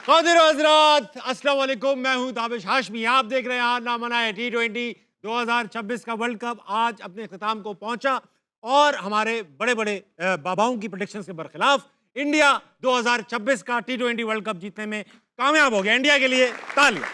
क़ादिर हज़रात अस्सलाम वालेकुम, मैं हूं ताबिश हाशमी। आप देख रहे हैं हार ना मनाए T20 2026 का वर्ल्ड कप आज अपने इख्तिताम को पहुंचा और हमारे बड़े बड़े बाबाओं की प्रेडिक्शन के बरखिलाफ इंडिया 2026 का T20 वर्ल्ड कप जीतने में कामयाब हो गया। इंडिया के लिए तालियां।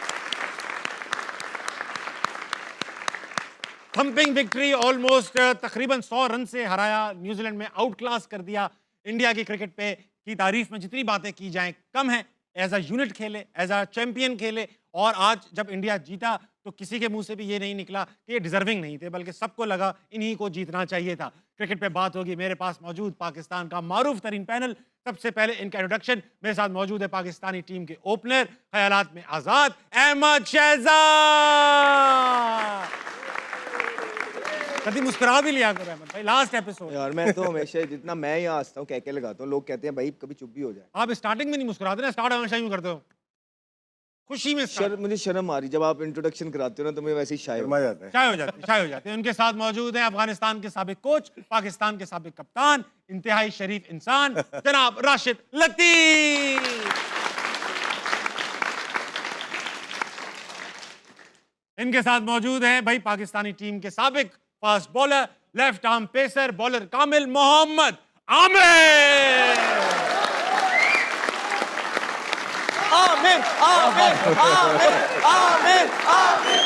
थंपिंग विक्ट्री, ऑलमोस्ट तकरीबन 100 रन से हराया, न्यूजीलैंड में आउट क्लास कर दिया। इंडिया की क्रिकेट पे की तारीफ में जितनी बातें की जाएं कम है। एज अ यूनिट खेले, एज अ चैंपियन खेले और आज जब इंडिया जीता तो किसी के मुंह से भी ये नहीं निकला कि ये डिजर्विंग नहीं थे, बल्कि सबको लगा इन्हीं को जीतना चाहिए था। क्रिकेट पे बात होगी। मेरे पास मौजूद पाकिस्तान का मारूफ तरीन पैनल। सबसे पहले इनका इंट्रोडक्शन, मेरे साथ मौजूद है पाकिस्तानी टीम के ओपनर, ख्यालात में आजाद अहमद शहजाद। कभी मुस्कुरा भी लिया करो अहमद भाई, लास्ट एपिसोड। यार मैं तो हमेशा जितना मैं यहाँ हंसता हूँ कह लगाता हूँ, लोग कहते हैं भाई कभी चुप भी हो जाए। आप स्टार्टिंग में नहीं मुस्कुराते ना, स्टार्ट हमेशा यूं करते हो खुशी में। मुझे शर्म आ रही जब आप इंट्रोडक्शन कराते हो ना, तो मैं वैसे ही शाय हो जाता है। शाय हो जाते हैं। उनके साथ मौजूद हैं अफगानिस्तान के साबिक कोच, पाकिस्तान के साबिक कप्तान, इंतहाई शरीफ इंसान जनाब राशिद लतीफ। इनके साथ मौजूद हैं भाई पाकिस्तानी टीम के साबिक fast bowler, left arm pacer, bowler कामिल मोहम्मद आमिर। आमिर आमिर आमिर आमिर आमिर।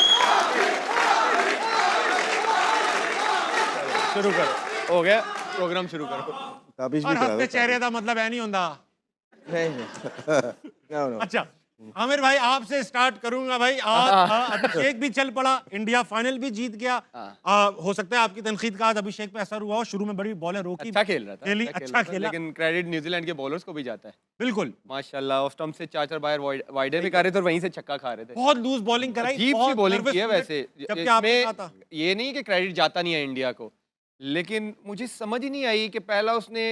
शुरू करो, हो गया प्रोग्राम, शुरू करो। ताबिश भी और करा हफ्ते दो। चेहरे का मतलब है नहीं होता। नहीं। अच्छा आमिर भाई आपसे स्टार्ट करूंगा भाई। आज अभिषेक भी चल पड़ा, इंडिया फाइनल भी जीत गया। हो सकता है आपकी तनकीद का आज अभिषेक पे असर हुआ हो, शुरू में बड़ी बॉलें रोकी, अच्छा खेल रहा था, खेली, अच्छा खेला, लेकिन क्रेडिट न्यूजीलैंड के बॉलर्स को भी जाता है। बिल्कुल माशाल्लाह, ऑफ स्टंप से 4-4 बार वाइडर भी कर रहे थे और वहीं से छक्का खा रहे थे। बहुत लूज बॉलिंग कराई, अजीब सी बॉलिंग की है वैसे। जबकि आपने कहा था ये नहीं कि क्रेडिट जाता नहीं है इंडिया को, लेकिन मुझे समझ ही नहीं आई कि पहला उसने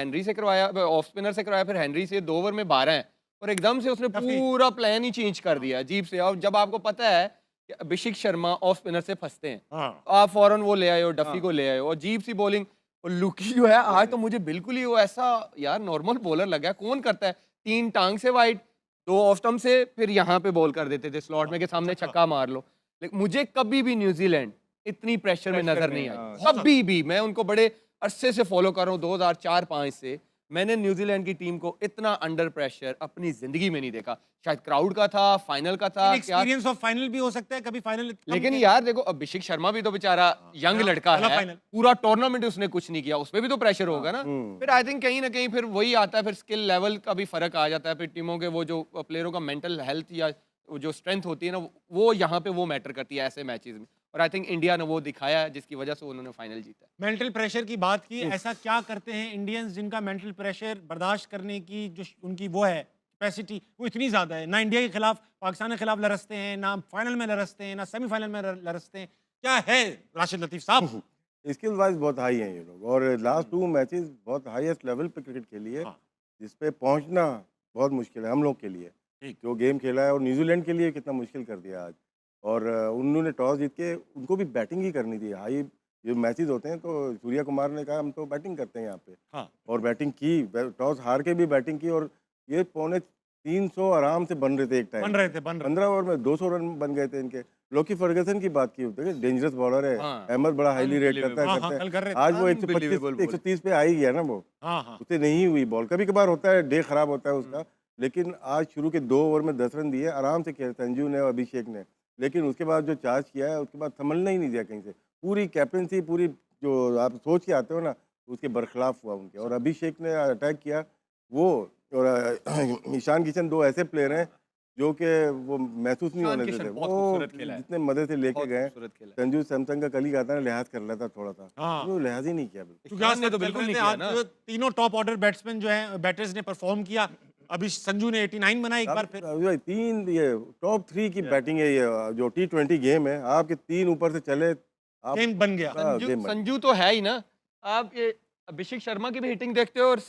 हेनरी से करवाया, ऑफ स्पिनर से करवाया, फिर हेनरी से 2 ओवर में 12 है और एकदम से उसने पूरा प्लान ही चेंज कर दिया अजीब से। और जब आपको पता है कि अभिषेक शर्मा ऑफ स्पिनर से फंसते हैं, आप फौरन वो ले आए हो, डफी को ले आए हो। अजीब सी बॉलिंग और लुकी जो है आज तो मुझे बिल्कुल ही वो ऐसा यार नॉर्मल बॉलर लगा। कौन करता है 3 टांग से वाइड, 2 ऑफ स्टंप से, फिर यहाँ पे बॉल कर देते थे स्लॉट में के सामने छक्का मार लो। लेकिन मुझे कभी भी न्यूजीलैंड इतनी प्रेशर में नजर नहीं आई, कभी भी। मैं उनको बड़े अरसे से फॉलो कर रहा हूँ, 2004-05 से। मैंने न्यूजीलैंड की टीम को इतना अंडर प्रेशर अपनी जिंदगी में नहीं देखा। शायद क्राउड का था, फाइनल का था, एक्सपीरियंस ऑफ फाइनल भी हो सकता है कभी फाइनल। लेकिन यार देखो अभिषेक शर्मा भी तो बेचारा यंग लड़का है, पूरा टूर्नामेंट उसने कुछ नहीं किया, उसमें भी तो प्रेशर होगा ना। फिर आई थिंक कहीं ना कहीं फिर वही आता है, फिर स्किल लेवल का भी फर्क आ जाता है। फिर टीमों के वो जो प्लेयरों का मेंटल हेल्थ या जो स्ट्रेंथ होती है ना, वो यहाँ पे वो मैटर करती है ऐसे मैचेस में। और आई थिंक इंडिया ने वो दिखाया है जिसकी वजह से उन्होंने फाइनल जीता। मेंटल प्रेशर की बात की, ऐसा क्या करते हैं इंडियंस जिनका मेंटल प्रेशर बर्दाश्त करने की जो उनकी वो है कैपेसिटी वो इतनी ज्यादा है? ना इंडिया के खिलाफ, पाकिस्तान के खिलाफ लरसते हैं, ना फाइनल में लरसते हैं, ना सेमीफाइनल में लरसते हैं। क्या है राशिद लतीफ साहब? स्किल वाइज बहुत हाई हैं ये लोग और लास्ट 2 मैचेस बहुत हाईएस्ट लेवल पे क्रिकेट खेली है, जिस पे पहुंचना बहुत मुश्किल है हम लोग के लिए जो गेम खेला है। और न्यूजीलैंड के लिए कितना मुश्किल कर दिया आज। और उन्होंने टॉस जीत के उनको भी बैटिंग ही करनी थी। हाई जो मैचेस होते हैं तो सूर्या कुमार ने कहा हम तो बैटिंग करते हैं यहाँ पे, और बैटिंग की, टॉस हार के भी बैटिंग की। और ये 350 आराम से बन रहे थे, एक टाइम 15 ओवर में 200 रन बन गए थे इनके। लोकी फर्गसन की बात की होती है, डेंजरस बॉलर है, अहमद बड़ा हाईली रेट करता है। आज वो 125-130 पे आ ही गया ना, वो उससे नहीं हुई बॉल। कभी कभार होता है, डे खराब होता है उसका, लेकिन आज शुरू के 2 ओवर में 10 रन दिए, आराम से खेले संजू ने और अभिषेक ने। लेकिन उसके बाद जो चार्ज किया है उसके बाद संभलना ही नहीं दिया कहीं से। पूरी कैप्टनसी, पूरी जो आप सोच के आते हो ना, उसके बरखिलाफ हुआ उनके। और अभिषेक ने अटैक किया वो, और ईशान किशन, 2 ऐसे प्लेयर हैं जो कि वो महसूस नहीं होने देते। वो जितने मजे से लेके गए। संजू सैमसंग का कल ही आता है, लिहाज कर लेता थोड़ा सा, वो लिहाज ही नहीं किया बिल्कुल। तीनों टॉप ऑर्डर बैट्समैन जो है, बैटर्स ने परफॉर्म किया। अभी संजू ने 89 बनाया एक बार फिर। 3 ये टॉप 3 की बैटिंग है, ये जो T20 गेम है, आपके 3 ऊपर से चले, गेम बन गया। संजू तो है ही ना। आप ये अभिषेक शर्मा की भी हिटिंग देखते हो और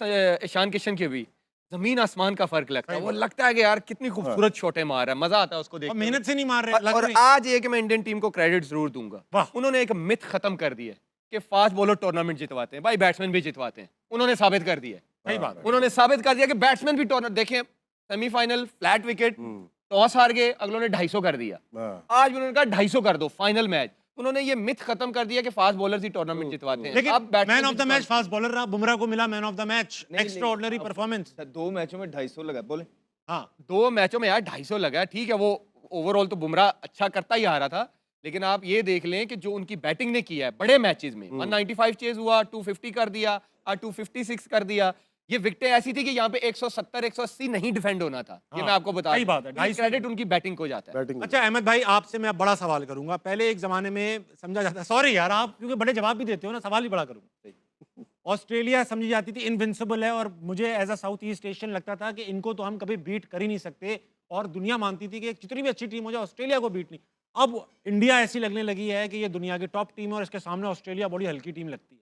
ईशान किशन की भी, जमीन आसमान का फर्क लगता है। वो लगता है कि यार कितनी खूबसूरत शॉटें मार रहा है, मजा आता है उसको देखकर। मेहनत से नहीं मार रहे। और आज ये कि मैं इंडियन टीम को क्रेडिट जरूर दूंगा, उन्होंने एक मिथ खत्म कर दी है कि फास्ट बॉलर टूर्नामेंट जितवाते हैं। भाई बैट्समैन भी जितवाते हैं, उन्होंने साबित कर दिया। सही बात। उन्होंने साबित कर दिया कि बैट्समैन भी टूर्नामेंट। देखें सेमीफाइनल फ्लैट विकेट, टॉस हार गए, अगलों ने 250 कर दिया। हाँ। आज भी उन्होंने कहा 250 कर दो फाइनल मैच। उन्होंने ये मिथ खत्म कर दिया कि फास्ट बॉलर्स ही टूर्नामेंट जितवाते हैं। लेकिन अब man of the match fast bowler रहा, बुमराह को मिला मैन ऑफ द मैच, नहीं, एक्स्ट्रा ऑर्डिनरी अब परफॉर्मेंस। 2 मैचों में 250 लगा, बोले। हाँ 2 मैचों में यार 250 लगा, ठीक है, वो ओवरऑल तो बुमराह अच्छा करता ही आ रहा था, लेकिन आप ये देख लें कि जो उनकी बैटिंग ने किया है बड़े मैचेस में, 195 चेज हुआ, 250 कर दिया, 256 कर दिया। ये विकेटें ऐसी थी कि यहाँ पे 170 180 नहीं डिफेंड होना था। ये हाँ, मैं आपको बता सही दूं। बात है, ये 250 क्रेडिट उनकी बैटिंग को जाता है। बैटिंग अच्छा अहमद भाई, आपसे मैं बड़ा सवाल करूंगा। पहले एक जमाने में समझा जाता, सॉरी यार आप क्योंकि बड़े जवाब भी देते हो ना, सवाल ही बड़ा करूंगा। ऑस्ट्रेलिया समझी जाती थी इनविंसिबल है, और मुझे as a South East Asian लगता था कि इनको तो हम कभी बीट कर ही नहीं सकते, और दुनिया मानती थी कि जितनी भी अच्छी टीम हो जाए ऑस्ट्रेलिया को बीट नहीं। अब इंडिया ऐसी लगने लगी है कि ये दुनिया की टॉप टीम है, और इसके सामने ऑस्ट्रेलिया बड़ी हल्की टीम लगती है।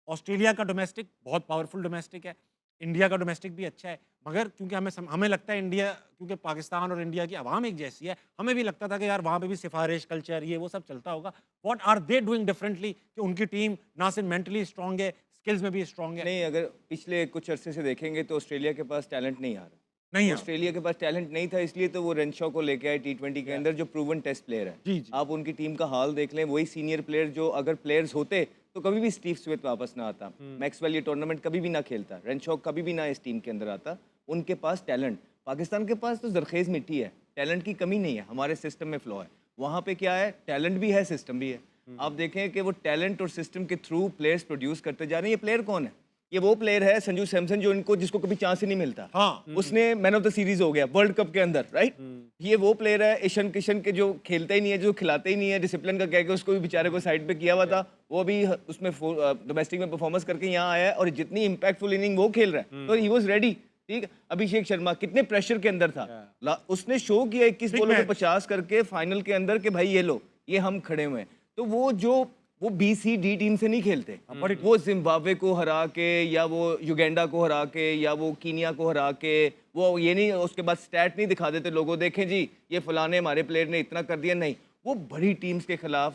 ऑस्ट्रेलिया का डोमेस्टिक बहुत पावरफुल डोमेस्टिक है, इंडिया का डोमेस्टिक भी अच्छा है, मगर क्योंकि हमें लगता है इंडिया, क्योंकि पाकिस्तान और इंडिया की आवाम एक जैसी है, हमें भी लगता था कि यार वहाँ पे भी सिफारिश कल्चर ये वो सब चलता होगा। What are they doing differently कि उनकी टीम ना सिर्फ मेंटली स्ट्रांग है, स्किल्स में भी स्ट्रांग है? नहीं, अगर पिछले कुछ अरसे से देखेंगे तो ऑस्ट्रेलिया के पास टैलेंट नहीं आ रहा। नहीं है। ऑस्ट्रेलिया के पास टैलेंट नहीं था, इसलिए तो वो रेनशॉ को लेके आए T20 के अंदर, जो प्रूवन टेस्ट प्लेयर है। जी, जी। आप उनकी टीम का हाल देख लें, वही सीनियर प्लेयर जो अगर प्लेयर्स होते तो कभी भी स्टीव स्मिथ वापस ना आता, मैक्सवेल ये टूर्नामेंट कभी भी ना खेलता, रेनशॉ कभी भी ना इस टीम के अंदर आता। उनके पास टैलेंट, पाकिस्तान के पास तो जरखेज़ मिट्टी है, टैलेंट की कमी नहीं है, हमारे सिस्टम में फ्लॉ है। वहाँ पे क्या है, टैलेंट भी है, सिस्टम भी है। आप देखें कि वो टैलेंट और सिस्टम के थ्रू प्लेयर्स प्रोड्यूस करते जा रहे हैं। ये प्लेयर कौन है? ये वो प्लेयर है संजू सैमसन, जो इनको जिसको कभी चांस ही नहीं मिलता। हाँ। उसने मैन ऑफ द सीरीज हो गया वर्ल्ड कप के अंदर, राइट? ये वो प्लेयर है ईशान किशन के, जो खेलता ही नहीं है, जो खिलाते ही नहीं है, डिसिप्लिन का कह के उसको भी बेचारे को साइड पे किया हुआ था, वो भी उसमें डोमेस्टिक में परफॉर्मेंस करके यहाँ आया है, और जितनी इंपैक्टफुल इनिंग वो खेल रहा है, तो ही वाज रेडी। ठीक है, अभिषेक शर्मा कितने प्रेशर के अंदर था, उसने शो किया 21 बॉलों में 50 करके फाइनल के अंदर कि भाई ये लो, ये हम खड़े हुए हैं। तो वो BCD टीम से नहीं खेलते, वो जिम्बाब्वे को हरा के, या वो युगांडा को हरा के, या वो कीनिया को हरा के, वो ये नहीं उसके बाद स्टैट नहीं दिखा देते लोगों, देखें जी ये फलाने हमारे प्लेयर ने इतना कर दिया, नहीं। वो बड़ी टीम्स के खिलाफ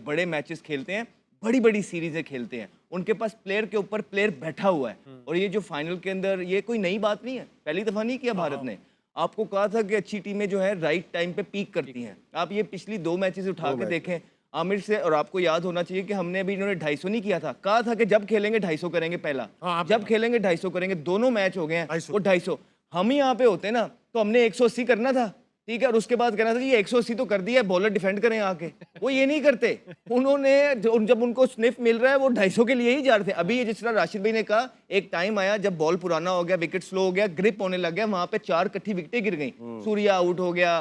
बड़े मैचेस खेलते हैं, बड़ी बड़ी सीरीजें खेलते हैं, उनके पास प्लेयर के ऊपर प्लेयर बैठा हुआ है। और ये जो फाइनल के अंदर, ये कोई नई बात नहीं है, पहली दफा नहीं किया भारत ने। आपको कहा था कि अच्छी टीमें जो है राइट टाइम पे पीक करती हैं। आप ये पिछली 2 मैचेस उठा के देखें आमिर से, और आपको याद होना चाहिए कि हमने अभी इन्होंने 250 नहीं किया था, कहा था कि जब खेलेंगे 250 करेंगे पहला, जब खेलेंगे 250 करेंगे। दोनों मैच हो गए हैं वो 250। हम ही यहाँ पे होते ना तो हमने 180 करना था, ठीक है, और उसके बाद कहना था ये 180 तो कर दिया है, बॉलर डिफेंड करें आके। वो ये नहीं करते, उन्होंने जब उनको स्निफ मिल रहा है वो 250 के लिए ही जा रहे थे। अभी जिस तरह राशिद भाई ने कहा, एक टाइम आया जब बॉल पुराना हो गया, विकेट स्लो हो गया, ग्रिप होने लग गया, वहां पे 4 इकट्ठी विकेटें गिर गई। सूर्या आउट हो गया,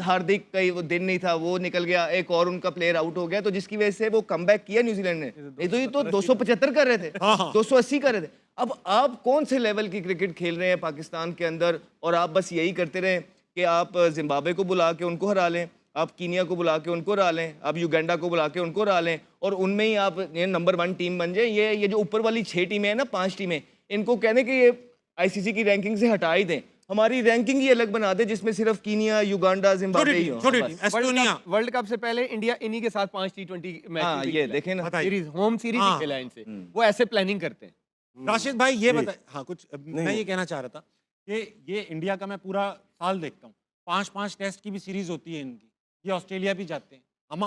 हार्दिक का वो दिन नहीं था, वो निकल गया, एक और उनका प्लेयर आउट हो गया, तो जिसकी वजह से वो कमबैक किया न्यूजीलैंड ने। नहीं तो ये तो 275 कर रहे थे, 280 कर रहे थे। अब आप कौन से लेवल की क्रिकेट खेल रहे हैं पाकिस्तान के अंदर, और आप बस यही करते रहे कि आप जिम्बाब्वे को बुला के उनको हरा लें, आप कीनिया को बुला के उनको हरा लें, आप युगांडा को बुला के उनको हरा लें, और उनमें ही आप नंबर 1 टीम बन जाए। ये जो ऊपर वाली 6 टीमें हैं ना, 5 टीमें, इनको कहने कि ये ICC की रैंकिंग से हटा ही दें, हमारी रैंकिंग ही अलग बना दे, जिसमें सिर्फ कीनिया, युगांडा, जिम्बाब्वे ही हो। वर्ल्ड कप से पहले इंडिया इन्हीं के साथ 5 T20 मैच ये देखें ना, सीरीज, होम सीरीज ही खेला इनसे, वो ऐसे प्लानिंग करते हैं। राशिद भाई ये बता, हाँ कुछ मैं ये कहना चाह रहा था कि ये इंडिया का मैं पूरा साल देखता हूँ, 5-5 टेस्ट की भी सीरीज होती है इनकी। ये ऑस्ट्रेलिया भी जाते हैं,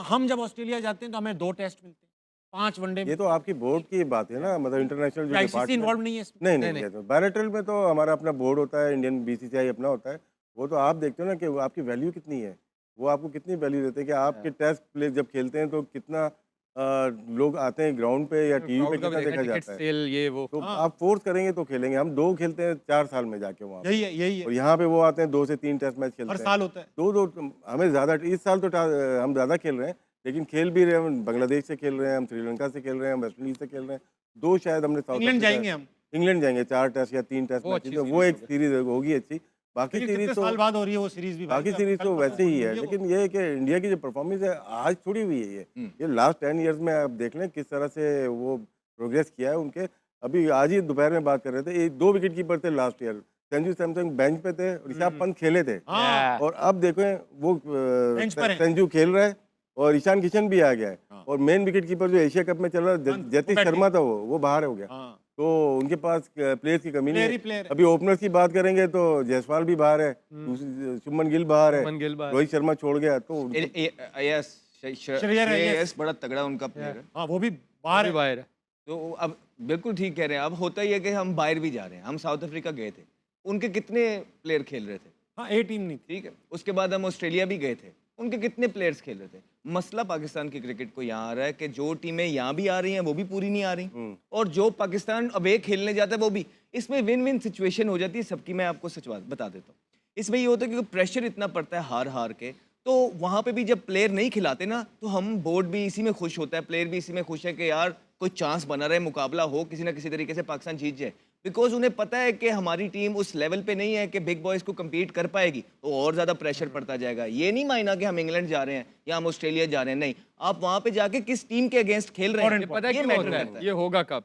हम जब ऑस्ट्रेलिया जाते हैं तो हमें 2 टेस्ट मिलते हैं, 5 वनडे। ये तो आपकी बोर्ड की बात है ना, मतलब इंटरनेशनल जो ICC इन्वॉल्व नहीं है इसमें? नहीं, बायलैटरल में तो हमारा अपना बोर्ड होता है, इंडियन BCCI अपना होता है। वो तो आप देखते हो ना कि वो आपकी वैल्यू कितनी है, वो आपको कितनी वैल्यू देते हैं कि आपके टेस्ट प्ले जब खेलते हैं तो कितना लोग आते हैं ग्राउंड पे या टीवी पे, कितना देखा जाता है। ये वो तो आप फोर्स करेंगे तो खेलेंगे। हम 2 खेलते हैं 4 साल में जाके वहाँ, यही है। और यहाँ पे वो आते हैं 2 से 3 टेस्ट मैच खेलते हर हैं, साल होता है। 2 हमें ज़्यादा, इस साल तो हम ज़्यादा खेल रहे हैं, लेकिन खेल भी रहे हैं, हम बांग्लादेश से खेल रहे हैं, हम श्रीलंका से खेल रहे हैं, हम वेस्ट इंडीज से खेल रहे हैं, 2 शायद हमने इंग्लैंड जाएंगे हम, इंग्लैंड जाएंगे 4 टेस्ट या 3 टेस्ट मैच, तो वो एक सीरीज होगी अच्छी। बाकी सीरीज तो साल बाद हो रही है वो सीरीज भी, बाकी सीरीज तो वैसे ही है, लेकिन ये है कि इंडिया की जो परफॉर्मेंस है आज थोड़ी हुई है, ये लास्ट 10 ईयर्स में आप देख लें किस तरह से वो प्रोग्रेस किया है उनके। अभी आज ही दोपहर में बात कर रहे थे, 2 विकेट कीपर थे last year, Sanju Samson bench पे थे, ऋषभ पंत खेले थे, और अब देखो वो संजू खेल रहा है और ईशान किशन भी आ गया है, और मेन विकेट कीपर जो एशिया कप में चल रहा है जतिन शर्मा था वो बाहर हो गया। तो उनके पास प्लेयर्स की कमी Player नहीं ही player है। है। अभी ओपनर्स की बात करेंगे तो जायसवाल भी बाहर है, शुभमन गिल बाहर है, शुभमन गिल बाहर। रोहित शर्मा छोड़ गया तो यस श्रेयस अय्यर। बड़ा तगड़ा उनका प्लेयर है। हाँ वो भी बाहर भी है। बाहर है। तो अब बिल्कुल ठीक कह रहे हैं। अब होता ही है कि हम बाहर भी जा रहे हैं। हम साउथ अफ्रीका गए थे, उनके कितने प्लेयर खेल रहे थे, हाँ ए टीम नहीं थी। ठीक है। उसके बाद हम ऑस्ट्रेलिया भी गए थे, उनके कितने प्लेयर्स खेल रहे थे। मसला पाकिस्तान की क्रिकेट को यहाँ आ रहा है कि जो टीमें यहाँ भी आ रही हैं वो भी पूरी नहीं आ रही, और जो पाकिस्तान अवे खेलने जाता है वो भी। इसमें विन विन सिचुएशन हो जाती है सबकी। मैं आपको सच बात बता देता हूँ। इसमें ये होता है क्योंकि प्रेशर इतना पड़ता है हार हार के, तो वहाँ पे भी जब प्लेयर नहीं खिलाते ना, तो हम बोर्ड भी इसी में खुश होता है, प्लेयर भी इसी में खुश है कि यार कोई चांस बना रहे, मुकाबला हो, किसी ना किसी तरीके से पाकिस्तान जीत जाए। बिकॉज उन्हें पता है कि हमारी टीम उस लेवल पे नहीं है कि बिग बॉयज को कम्पीट कर पाएगी, तो और ज़्यादा प्रेशर पड़ता जाएगा। ये नहीं मायना कि हम इंग्लैंड जा रहे हैं या हम ऑस्ट्रेलिया जा रहे हैं, नहीं, आप वहाँ पे जाके किस टीम के अगेंस्ट खेल रहे हैं, ये पता है ये क्यों मैटर होता करता है? ये होगा कब?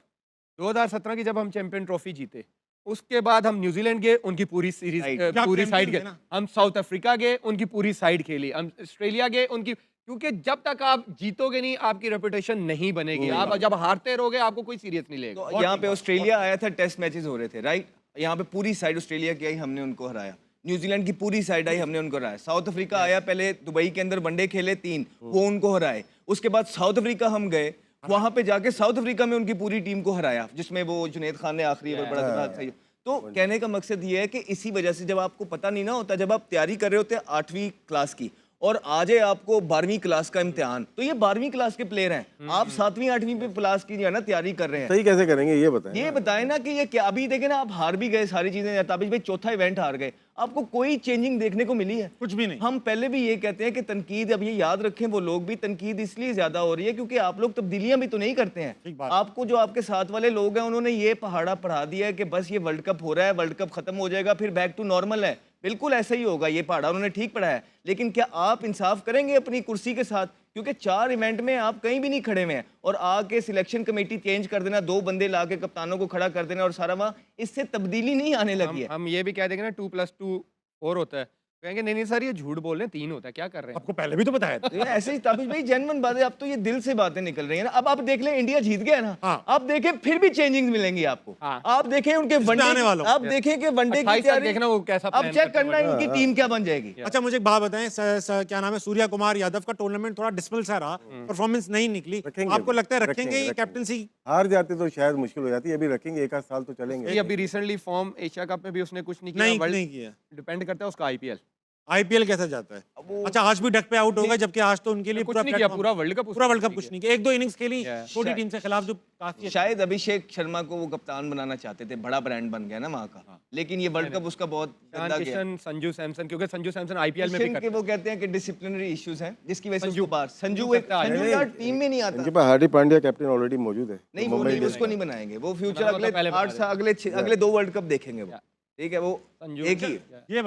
2017 की जब हम चैंपियन ट्रॉफी जीते, उसके बाद हम न्यूजीलैंड गए, उनकी पूरी सीरीज Right. पूरी क्या साइड champion गए। थे ना? हम साउथ अफ्रीका गए, उनकी पूरी साइड खेली। हम ऑस्ट्रेलिया गए, उनकी, क्योंकि जब तक आप जीतोगे नहीं आपकी रेपुटेशन नहीं बनेगी। आप जब हारते रहोगे आपको कोई सीरियस नहीं लेगा। तो यहाँ पे ऑस्ट्रेलिया आया था, टेस्ट मैचेस हो रहे थे, राइट। यहाँ पे पूरी साइड ऑस्ट्रेलिया की आई, हमने उनको हराया। न्यूजीलैंड की पूरी साइड आई, हमने उनको हराया। साउथ अफ्रीका आया, पहले दुबई के अंदर वनडे खेले 3, वो उनको हराए। उसके बाद साउथ अफ्रीका हम गए, वहां पे जाके साउथ अफ्रीका में उनकी पूरी टीम को हराया, जिसमें वो जुनैद खान ने आखिरी ओवर बड़ा जबरदस्त सही। तो कहने का मकसद ये है कि इसी वजह से जब आपको पता नहीं ना होता, जब आप तैयारी कर रहे होते हैं 8वीं क्लास की और आज है आपको 12वीं क्लास का इम्तिहान, तो ये 12वीं क्लास के प्लेयर हैं, आप 7वीं 8वीं पे क्लास की जो है ना तैयारी कर रहे हैं। सही कैसे करेंगे ये बताएं। ये बताएं ना कि ये क्या, अभी देखे ना आप हार भी गए सारी चीजें, ताबिश भाई चौथा इवेंट हार गए, आपको कोई चेंजिंग देखने को मिली है? कुछ भी नहीं। हम पहले भी ये कहते हैं कि तनकीद, अब ये याद रखें वो लोग भी, तनकीद इसलिए ज्यादा हो रही है क्योंकि आप लोग तब्दीलियां भी तो नहीं करते ठीक हैं। बात। आपको जो आपके साथ वाले लोग हैं उन्होंने ये पहाड़ा पढ़ा दिया है कि बस ये वर्ल्ड कप हो रहा है, वर्ल्ड कप खत्म हो जाएगा, फिर बैक टू नॉर्मल है। बिल्कुल ऐसा ही होगा, ये पहाड़ा उन्होंने ठीक पढ़ा है। लेकिन क्या आप इंसाफ करेंगे अपनी कुर्सी के साथ? क्योंकि 4 इवेंट में आप कहीं भी नहीं खड़े हुए हैं, और आके सिलेक्शन कमेटी चेंज कर देना, 2 बंदे ला के कप्तानों को खड़ा कर देना और सारा वहाँ, इससे तब्दीली नहीं आने लगी है। हम ये भी कह देंगे ना 2+2 4 होता है, कहेंगे नहीं नहीं सर ये झूठ बोल रहे हैं, 3 होता है, क्या कर रहे हैं? आपको पहले भी तो बताया था। तो ये ऐसे ही ताबिश भाई जेन्युइन बात है, अब तो ये दिल से बातें निकल रही है ना। अब आप देख लें इंडिया जीत गया ना, हाँ। आप देखें फिर भी चेंजिंग मिलेंगी आपको। हाँ। आप देखें उनके वनडे, आने वालों। आप देखें कि वनडे की 28 तक तैयारी, देखना वो कैसा अब plan चेक करते हैं करना है इनकी टीम क्या बन जाएगी। अच्छा मुझे एक बात बताएं, क्या नाम है, सूर्या कुमार यादव का टूर्नामेंट थोड़ा डिस्पल सा रहा, परफॉर्मेंस नहीं निकली, रखेंगे आपको अभी, लगता है रखेंगे ये रखेंगे। कैप्टनसी? हार जाते तो शायद मुश्किल हो जाती है, अभी रखेंगे, 1 आध साल तो चलेंगे। ये अभी रिसेंटली फॉर्म एशिया कप में भी उसने कुछ नहीं किया, नहीं वर्ल्ड नहीं किया। डिपेंड करता है उसका आईपीएल। आईपीएल कैसा जाता है? अच्छा आज भी डक पे आउट हो गए, जबकि आज तो उनके लिए कुछ नहीं किया, पूरा वर्ल्ड कप पूरा वर्ल्ड कप कुछ नहीं किया। 1-2 इनिंग्स खेली Yeah. छोटी टीम से खिलाफ जो काफी अच्छी- शायद अभिषेक शर्मा को वो कप्तान बनाना चाहते थे, बड़ा ब्रांड बन गया ना वहाँ का, लेकिन ये वर्ल्ड कप उसका बहुत शान गंदा गया। किशन, संजू सैमसन, क्योंकि संजू सैमसन आईपीएल में भी किशन के वो कहते हैं कि डिसिप्लिनरी इश्यूज हैं जिसकी वजह से संजू- उसको बाहर, संजू संजू करता है। संजू यार टीम में नहीं आता। इनके पास हार्दिक पांड्या कैप्टन ऑलरेडी मौजूद है, नहीं तो वो मुंबई नहीं, इंडियंस उसको नहीं बनाएंगे, वो फ्यूचर बना तो अगले पहले 8 बता साल, अगले 2 वर्ल्ड कप देखेंगे वो, ठीक है, वो संजू एक ही है। ये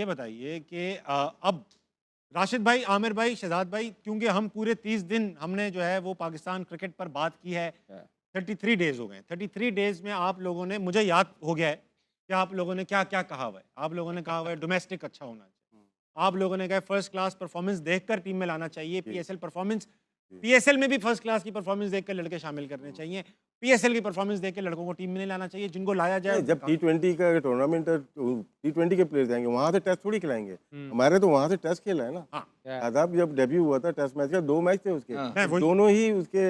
बताइए कि अब राशिद भाई, आमिर भाई, शहजाद भाई, क्योंकि हम पूरे 30 दिन हमने जो है वो पाकिस्तान क्रिकेट पर बात की है, 33 डेज हो गए। 33 डेज में आप लोगों ने, मुझे याद हो गया है कि आप लोगों ने क्या क्या कहा हुआ है। आप लोगों ने कहा हुआ है डोमेस्टिक अच्छा होना चाहिए, आप लोगों ने कहा फर्स्ट क्लास परफॉर्मेंस देखकर टीम में लाना चाहिए, पीएसएल परफॉर्मेंस, पीएसएल में भी फर्स्ट क्लास की परफॉर्मेंस देखकर लड़के शामिल करने चाहिए, पीएसएल की परफॉर्मेंस देखकर लड़कों को टीम में नहीं लाना चाहिए, जिनको लाया जाए जब T20 का टूर्नामेंट है, T20 के प्लेयर्स आएंगे, वहां से टेस्ट थोड़ी खिलाएंगे। हमारे तो वहां से टेस्ट खेला है ना। हाँ। आदाब जब डेब्यू हुआ था टेस्ट मैच का, 2 मैच थे उसके, मैं वही- दोनों ही उसके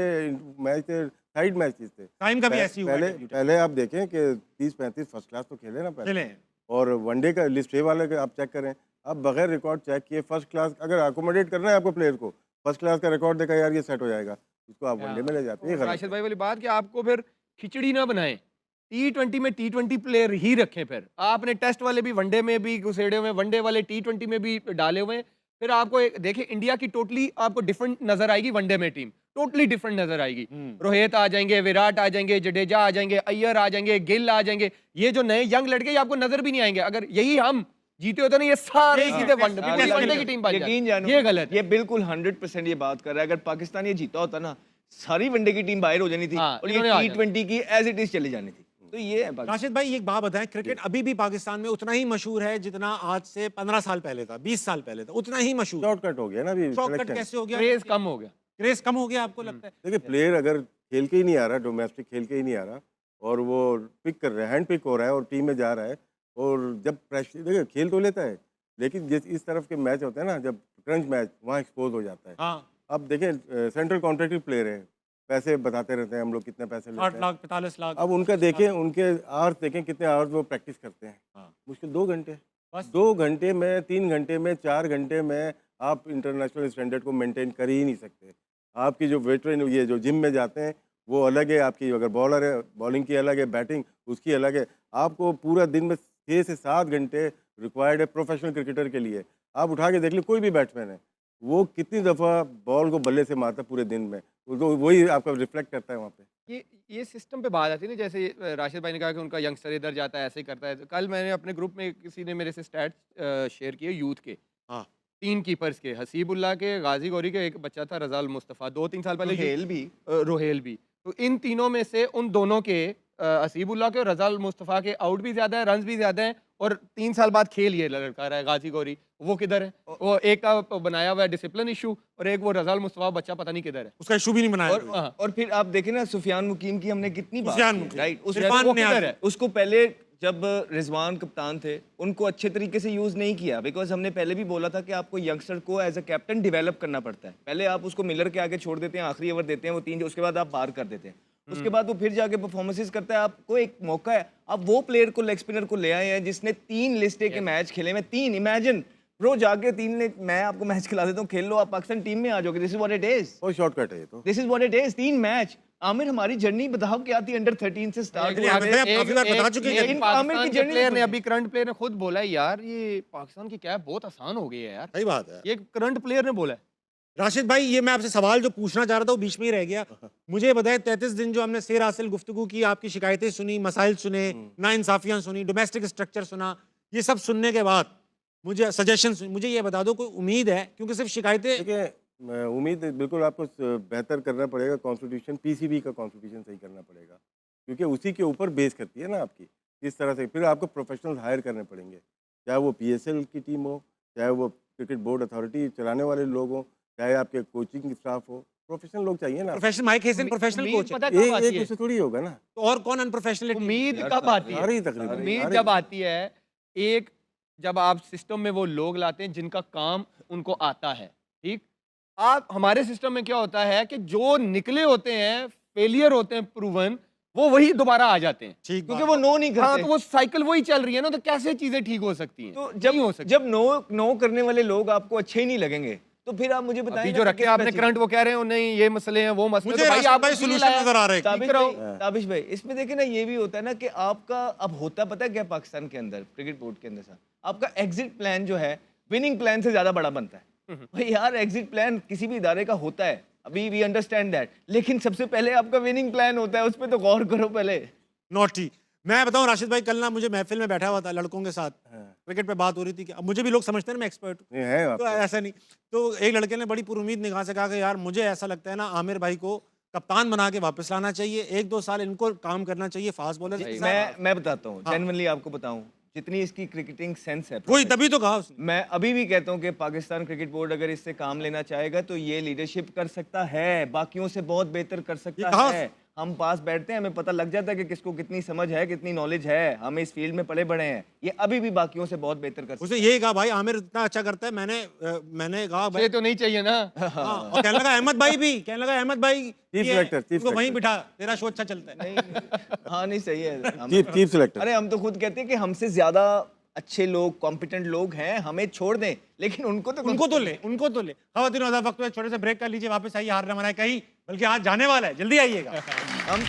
मैच थे, साइड मैचेस थे। टाइम का भी ऐसी हुआ पहले है पहले आप देखें कि 30-35 फर्स्ट क्लास तो खेले ना पहले, चले। और वनडे का लिस्ट ए वाले का आप चेक करें, आप बगैर रिकॉर्ड चेक किए फर्स्ट क्लास, अगर अकोमोडेट करना है आपको प्लेयर को, फर्स्ट क्लास का रिकॉर्ड देखा यार ये सेट हो जाएगा, उसको आप वनडे में ले जाते हैं, ये गलत राशिद है। भाई वाली बात कि आपको फिर खिचड़ी ना बनाएं, T20 में T20 प्लेयर ही रखें। फिर आपने टेस्ट वाले भी वनडे में भी घुसेड़े हुए, वनडे वाले T20 में भी डाले हुए हैं। फिर आपको देखिए इंडिया की टोटली आपको डिफरेंट नजर आएगी, वनडे में टीम टोटली डिफरेंट नजर आएगी। रोहित आ जाएंगे, विराट आ जाएंगे, जडेजा आ जाएंगे, अय्यर आ जाएंगे, गिल आ जाएंगे, ये जो नए यंग लड़के ये आपको नजर भी नहीं आएंगे। अगर यही हम जीते होते ना, ये सारे हाँ, सीधे वनडे हाँ, वनडे की टीम बन यकीन जाती। जानो, ये गलत है। ये बिल्कुल 100% ये बात कर रहा है। अगर पाकिस्तान ये जीता होता ना, सारी वनडे की टीम बाहर हो जानी थी, हाँ, और ये इन्होंने आ जाना। T20 की एज इट इज चली जानी थी। तो ये है बात। राशिद भाई एक बात बताएं, क्रिकेट अभी भी पाकिस्तान में उतना ही मशहूर है जितना आज से 15 साल पहले था, 20 साल पहले था, उतना ही मशहूर। शॉर्टकट हो गया ना अभी शॉर्टकट selection। कैसे हो गया? क्रेज कम हो गया। क्रेज कम हो गया आपको लगता है? देखिए प्लेयर अगर खेल के ही नहीं आ रहा, डोमेस्टिक खेल के ही नहीं आ रहा, और वो पिक कर रहा है, हैंड पिक हो रहा है और टीम में जा रहा है। और जब प्रेशर देखिए खेल तो लेता है, लेकिन जिस इस तरफ के मैच होते हैं ना, जब क्रंच मैच, वहाँ एक्सपोज हो जाता है। हाँ, अब देखें सेंट्रल कॉन्ट्रैक्टिव प्लेयर है, पैसे बताते रहते हैं हम लोग कितने पैसे 8 लेते हैं। लाख 45 लाख। अब उनका देखें, उनके आवर्स देखें कितने आवर्स वो प्रैक्टिस करते हैं। हाँ, मुश्किल 2 घंटे, बस 2 घंटे में, 3 घंटे में, 4 घंटे में आप इंटरनेशनल स्टैंडर्ड को मेंटेन कर ही नहीं सकते। आपकी जो वेटरन ये जो जिम में जाते हैं वो अलग है, आपकी अगर बॉलर है बॉलिंग की अलग है, बैटिंग उसकी अलग है। आपको पूरा दिन में 6 से 7 घंटे रिक्वायर्ड है प्रोफेशनल क्रिकेटर के लिए। आप उठा के देख लीजिए कोई भी बैट्समैन है, वो कितनी दफ़ा बॉल को बल्ले से मारता है पूरे दिन में, तो वही आपका रिफ्लेक्ट करता है वहाँ पे। ये सिस्टम पे बात आती है ना, जैसे राशिद भाई ने कहा कि उनका यंगस्टर इधर जाता है, ऐसे ही करता है। तो कल मैंने अपने ग्रुप में किसी ने मेरे से स्टैट्स शेयर किए यूथ के, हाँ, 3 कीपर्स के, हसीबुल्ला के, गाजी गौरी के, एक बच्चा था रजाल मुस्तफ़ा, 2-3 साल पहले खेल भी रोहेल भी। तो इन तीनों में से उन दोनों के हसीबुल्ला के और रजाल मुस्तफ़ा के आउट भी ज़्यादा है, रन्स भी ज़्यादा हैं, और 3 साल बाद खेल ये लड़का रहा है गाजी गौरी, वो किधर है? वो एक का बनाया हुआ है डिसिप्लिन इशू, और एक वो रजाल मुस्तफ़ा बच्चा पता नहीं किधर है। उसका इशू भी नहीं बनाया कोई। हाँ, और फिर आप देखें ना, सुफियान मुकीम की हमने कितनी बात सुफियान की, मुकीम, राइट? इरफान वो नियाज़ी। किधर है? उसको पहले जब रिजवान कप्तान थे उनको अच्छे तरीके से यूज़ नहीं किया, बिकॉज हमने पहले भी बोला था कि आपको यंगस्टर को एज अ कैप्टन डेवलप करना पड़ता है। पहले आप उसको मिलर के आगे छोड़ देते हैं, आखिरी ओवर देते हैं वो 3, उसके बाद आप बाहर कर देते हैं, उसके बाद वो फिर जाके परफॉर्मेंसेस करता है। आपको एक मौका है, आप वो प्लेयर को, लेग स्पिनर को ले आए हैं जिसने 3 लिस्ट ए के मैच खेले में, 3, इमेजिन ब्रो, जाके 3 ने, मैं आपको मैच खिला देता हूँ, खेल लो, आप पाकिस्तान टीम में आ जाओगे। This is what it is, और शॉर्टकट है ये तो। This is what it is. 3 match. Aamir, हमारी जर्नी बताओ क्या थी अंडर 13 से स्टार्ट एक- आमिर भाई, आप काफी बार बता चुके हैं। लेकिन पाकिस्तान आमिर की के जर्नी प्लेयर ने, तो- अभी करंट प्लेयर ने खुद बोला है यार, ये पाकिस्तान की कैप बहुत आसान हो गई है यार। सही बात है। ये करंट प्लेयर ने बोला है। राशिद भाई, ये मैं आपसे सवाल जो पूछना चाह रहा था वो बीच में ही रह गया। मुझे ये बताएं, 33 दिन जो हमने सैर हासिल गुफ्तगू की, आपकी शिकायतें सुनी, मसाइल सुने, नाइंसाफियां सुनी, डोमेस्टिक स्ट्रक्चर सुना, ये सब सुनने के बाद मुझे सजेशन, मुझे ये बता दो कोई उम्मीद है? क्योंकि सिर्फ शिकायतें, देखिए, उम्मीद बिल्कुल आपको बेहतर करना पड़ेगा, कॉन्स्टिट्यूशन पीसीबी का कॉन्स्टिट्यूशन सही करना पड़ेगा, क्योंकि उसी के ऊपर बेस करती है ना आपकी इस तरह से। फिर आपको प्रोफेशनल हायर करने पड़ेंगे, चाहे वो पीएसएल की टीम हो, चाहे वो क्रिकेट बोर्ड अथॉरिटी चलाने वाले लोग हों, चाहे आपके कोचिंग स्टाफ हो, प्रोफेशनल लोग चाहिए ना। प्रोफेशनल माइक हेसन प्रोफेशनल उम्मीद कोच है, पता कब आती एक है? उससे थोड़ी होगा ना, तो और कौन अनप्रोफेशनल? उम्मीद कब आती है? सारी तकरीबन उम्मीद सारी। जब आती है, एक, जब आप सिस्टम में वो लोग लाते हैं जिनका काम उनको आता है, ठीक? आप, हमारे सिस्टम में क्या होता है कि जो निकले होते हैं, फेलियर होते हैं प्रूवन, वो वही दोबारा आ जाते हैं, ठीक, क्योंकि वो नो नहीं हाँ, करते। तो वो साइकिल वही चल रही है ना, तो कैसे चीजें ठीक हो सकती हैं? तो नहीं हो सकती। जब नो नो करने वाले लोग आपको अच्छे ही नहीं लगेंगे, तो फिर आप मुझे बताएं अभी ना जो कि रखे किसका आपने चाहिए? करंट, वो कह रहे हैं नहीं ये मसले हैं, वो मसले, मुझे तो भाई राशिद आप भाई इसीलिए सोल्यूशन लाए। नजर आ रहा है। ताबिश रहो। भाई, ताबिश भाई, इसमें देखिए ना, ये भी होता है ना कि आपका अब होता पता है क्या पाकिस्तान के अंदर, क्रिकेट बोर्ड के अंदर, आपका एग्जिट प्लान जो है विनिंग प्लान से ज्यादा बड़ा बनता है। भाई यार, एग्जिट प्लान किसी भी इदारे का होता है, अभी वी अंडरस्टैंड दैट, लेकिन सबसे पहले आपका विनिंग प्लान होता है, उस पर तो गौर करो पहले। नॉटी। मैं बताऊं राशिद भाई, कल ना मुझे महफिल में बैठा हुआ था लड़कों के साथ, क्रिकेट पे बात हो रही थी कि अब मुझे भी लोग समझते हैं ना मैं एक्सपर्ट हूं, नहीं है तो ऐसा नहीं। तो एक लड़के ने बड़ी पुरुमीद निगाह से कहा कि यार मुझे ऐसा लगता है ना, आमिर भाई को कप्तान बना के वापस लाना चाहिए, 1-2 साल इनको काम करना चाहिए फास्ट बॉलर के साथ। मैं बताता हूँ, हाँ। जेन्युइनली आपको बताऊँ, जितनी इसकी क्रिकेटिंग सेंस है, वही तभी तो कहा उसने। मैं अभी भी कहता हूँ कि पाकिस्तान क्रिकेट बोर्ड अगर इससे काम लेना चाहेगा तो ये लीडरशिप कर सकता है, बाकियों से बहुत बेहतर कर सकता कहा है। हम पास बैठते हैं, हमें पता लग जाता है कि किसको कितनी समझ है, कितनी नॉलेज है, हम इस फील्ड में पड़े बड़े हैं, ये अभी भी बाकियों से बहुत बेहतर कर सकता उसने यही कहा भाई आमिर इतना अच्छा करता है, मैंने कहा भाई ये तो नहीं चाहिए ना। हाँ, और कहने लगा अहमद भाई भी, कहने लगा अहमद भाई चीफ ये सेलेक्टर, चीफ इसको वहीं सेलेक्टर। बिठा, तेरा शो अच्छा चलता है। है। हाँ, नहीं सही है। Chief selector. अरे हम तो खुद कहते हैं कि हमसे ज्यादा अच्छे लोग, कॉम्पिटेंट लोग हैं, हमें छोड़ दें, लेकिन उनको तो उनको तो ले, उनको तो ले। खवातीन आज़ाद, वक्त हुआ छोटे से ब्रेक कर लीजिए, वापस आइए, हार ना मनाए कहीं, बल्कि आज जाने वाला है, जल्दी आइएगा। हम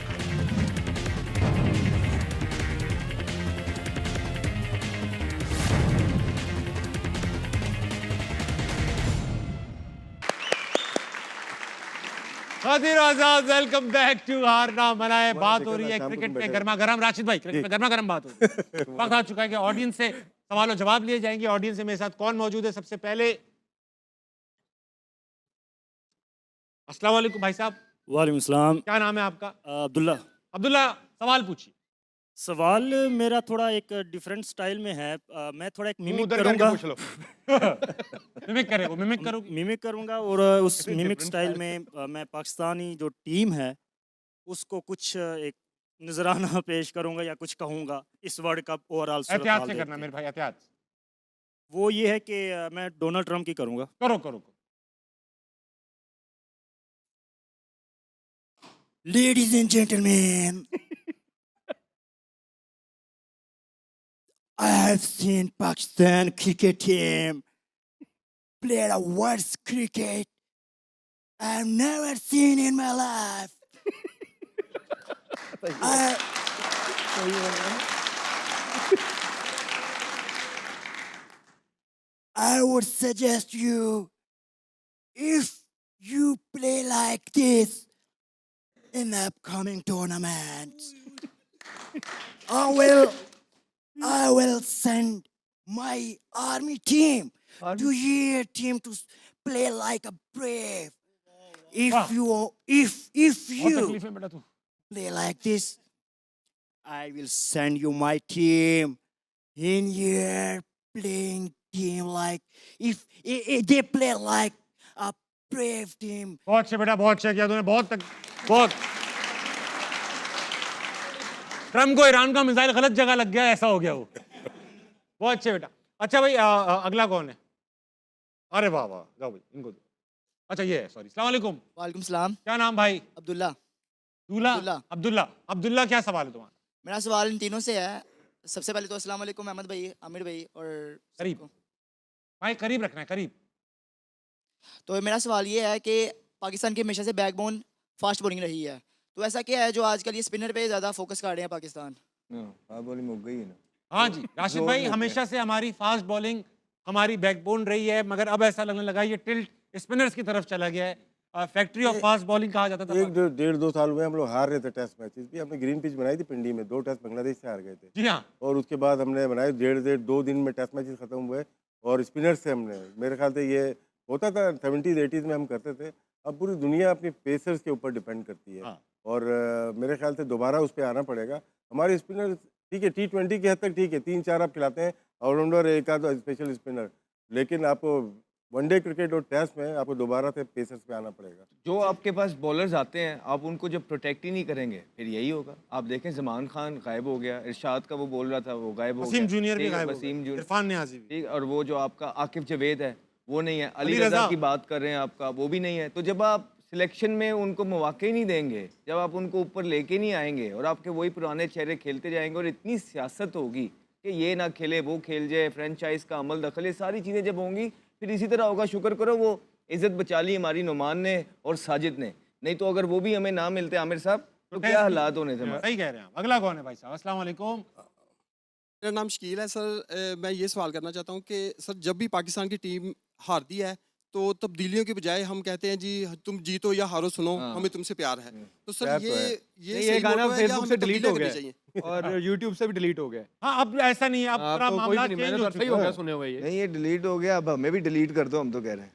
खवातीन आज़ाद, वेलकम बैक टू हार ना मनाए। बात हो रही है शाम को क्रिकेट तुम पे बैठे गर्मा गर्म। राशिद भाई, क्रिकेट पे गर्मा गर्म बात हो रही है। वक्त आ चुका है कि ऑडियंस से सवाल और जवाब लिए जाएंगे। ऑडियंस से मेरे साथ कौन मौजूद है? सबसे पहले अस्सलाम वालेकुम भाई साहब, वालेकुम सलाम। क्या नाम है आपका? अब्दुल्ला। अब्दुल्ला, सवाल पूछिए। सवाल मेरा थोड़ा एक डिफरेंट स्टाइल में है। मैं थोड़ा एक मिमिक उधर करके करूंगा, पूछ लो। मिमिक करे वो, मिमिक करो। मिमिक करूंगा और उस मिमिक स्टाइल में मैं पाकिस्तानी जो टीम है उसको कुछ एक नजराना पेश करूंगा या कुछ कहूंगा इस वर्ल्ड कप ओवरऑल एहतियात से करना मेरे भाई, एहतियात से। वो ये है कि मैं डोनाल्ड ट्रम्प की करूंगा। करो करो करो। Ladies and gentlemen, I have seen Pakistan cricket team play the worst cricket I've never seen in my life. I would suggest you, if you play like this in the upcoming tournaments, I will send my army team to your team to play like a brave. Wow. If बहुत you तकलीफ है बेटा तू। play like this, I will send you my team in your playing team like if they play like a brave team. बहुत अच्छे बेटा, बहुत अच्छा किया तूने, बहुत ट्रम्प को ईरान का मिसाइल गलत जगह लग गया, ऐसा हो गया वो। बहुत अच्छे बेटा। अच्छा भाई, अगला कौन है? अरे वाह वाह, जाओ भाई इनको दो। अच्छा ये है, सॉरी। अस्सलाम वालेकुम। वालेकुम सलाम। क्या नाम भाई? अब्दुल्ला। दूल्हा? अब्दुल्ला। अब्दुल्ला, क्या सवाल है तुम्हारा? मेरा सवाल इन तीनों से है। सबसे पहले तो अस्सलाम वालेकुम अहमद भाई, आमिर भाई और करीब सबको। भाई, करीब रखना है, करीब। तो मेरा सवाल ये है कि पाकिस्तान की हमेशा से बैकबोन फास्ट बॉलिंग रही है, तो ऐसा क्या है जो आजकल ये स्पिनर पे ज़्यादा फोकस कर रहे हैं पाकिस्तान? फास्ट बॉलिंग हो गई है ना। हाँ जी राशिद जोर भाई, नहीं हमेशा से हमारी फास्ट बॉलिंग हमारी बैकबोन रही है, मगर अब ऐसा लगने लगा ये टिल्ट स्पिनर्स की तरफ चला गया है। फैक्ट्री ऑफ फास्ट बॉलिंग कहा जाता था। एक डेढ़ दो साल हुए हम लोग हार रहे थे टेस्ट मैचेस भी। हमने ग्रीन पिच बनाई थी पिंडी में, 2 टेस्ट बांग्लादेश से हार गए थे। जी हाँ। और उसके बाद हमने बनाए डेढ़ 2 दिन में टेस्ट मैचेस खत्म हुए और स्पिनर से हमने, मेरे ख्याल से ये होता था 70s 80s में हम करते थे। अब पूरी दुनिया अपनी पेसर्स के ऊपर डिपेंड करती है। हाँ। और मेरे ख्याल से दोबारा उस पर आना पड़ेगा। हमारे स्पिनर ठीक है, T20 की हद तक ठीक है, 3-4 आप खिलाते हैं ऑलराउंडर, एक आध स्पेशल स्पिनर, लेकिन आपको वनडे क्रिकेट और टेस्ट में आपको दोबारा से पेसर्स पे आना पड़ेगा। जो आपके पास बॉलर्स आते हैं, आप उनको जब प्रोटेक्ट ही नहीं करेंगे फिर यही होगा। आप देखें जमान खान गायब हो गया, इरशाद का वो बोल रहा था वो गायब हो गया, वसीम जूनियर भी ठीक है, गायब हो वसीम गए, जूनियर, इरफान नियाज़ी भी। ठीक, और वो जो आपका आकिफ जवेद है वो नहीं है, अली अली रजा रज़ा की बात कर रहे हैं आपका, वो भी नहीं है। तो जब आप सिलेक्शन में उनको मौके ही नहीं देंगे, जब आप उनको ऊपर लेके नहीं आएंगे और आपके वही पुराने चेहरे खेलते जाएंगे और इतनी सियासत होगी कि ये ना खेले वो खेल जाए, फ्रेंचाइज का अमल दखल, ये सारी चीज़ें जब होंगी फिर इसी तरह होगा। शुक्र करो वो इज्जत बचा ली हमारी नुमान ने और साजिद ने, नहीं तो अगर वो भी हमें ना मिलते आमिर साहब तो क्या हालात होने थे हमारे। सही कह रहे हैं आप। अगला कौन है भाई साहब? अस्सलाम वालेकुम। मेरा नाम शकील है सर। मैं ये सवाल करना चाहता हूँ कि सर जब भी पाकिस्तान की टीम हारती है तो तब्दीलियों के बजाय हम कहते हैं जी तुम जीतो या हारो सुनो, हाँ। हमें तुमसे प्यार है। तो प्यार सर तो है। ये ये सही गाना मोटो है या फेसबुक हमें से डिलीट हो तब्दीलियां गया करनी चाहिए? और यूट्यूब से भी डिलीट हो गया। हाँ, अब ऐसा नहीं है, अब पूरा तो कोई मामला भी नहीं, चेंज मैंने हो तो सही चुका हो है। गया सुने हुए ये। नहीं ये डिलीट हो गया, अब हमें भी डिलीट कर दो, हम तो कह रहे हैं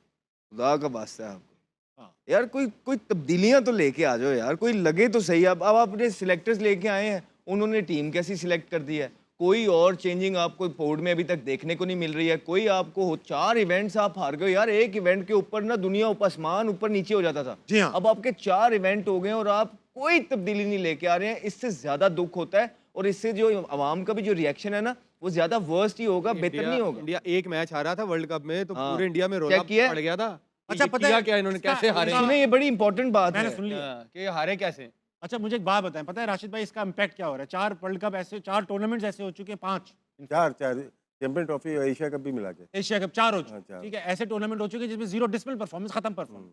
खुदा का वास्ता है आपको। हाँ। यार कोई तब्दीलियां तो लेके आ जाओ यार, कोई लगे तो सही। अब आपने सिलेक्टर्स लेके आए हैं, उन्होंने टीम कैसी सिलेक्ट कर दी है, कोई और चेंजिंग आपको बोर्ड में अभी तक देखने को नहीं मिल रही है। कोई आपको 4 इवेंट्स आप हार गए यार, एक इवेंट के ऊपर ना दुनिया आसमान ऊपर नीचे हो जाता था। जी हाँ। अब आपके 4 इवेंट हो गए और आप कोई तब्दीली नहीं लेके आ रहे हैं, इससे ज्यादा दुख होता है। और इससे जो आवाम का भी जो रिएक्शन है ना वो ज्यादा वर्स्ट ही होगा, बेहतर नहीं होगा। इंडिया एक मैच हारा था वर्ल्ड कप में, तो हाँ। पूरे इंडिया में क्या रोला किया है? पड़ गया था। अच्छा, ये पता है किया क्या इन्होंने, इसका- कैसे हारे? इसका- सुने, ये बड़ी इंपॉर्टेंट बात मैंने है। सुन लिया। हाँ, कि ये हारे कैसे? अच्छा मुझे एक बात बताएं, पता है राशिद भाई इसका इम्पैक्ट क्या हो रहा है? 4 वर्ल्ड कप ऐसे, 4 टूर्नामेंट्स ऐसे हो चुके हैं, 5 4 चैंपियन ट्रॉफी और एशिया कप भी मिला के। एशिया कप 4 हो हाँ, चुके, 4। ठीक है। ऐसे टूर्नामेंट हो चुके हैं जिसमें 0 डिसिप्लिन परफॉर्मेंस, खत्म परफॉर्मेंस।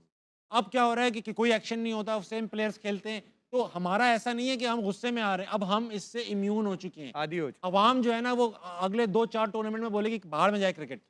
अब क्या हो रहा है कि कोई एक्शन नहीं होता, सेम प्लेयर्स खेलते हैं। तो हमारा ऐसा नहीं है कि हम गुस्से में आ रहे हैं, अब हम इससे इम्यून हो चुके हैं। आदि हो चुके। अवाम जो है ना वो अगले 2-4 टूर्नामेंट में बोलेगी कि बाहर में जाए क्रिकेट,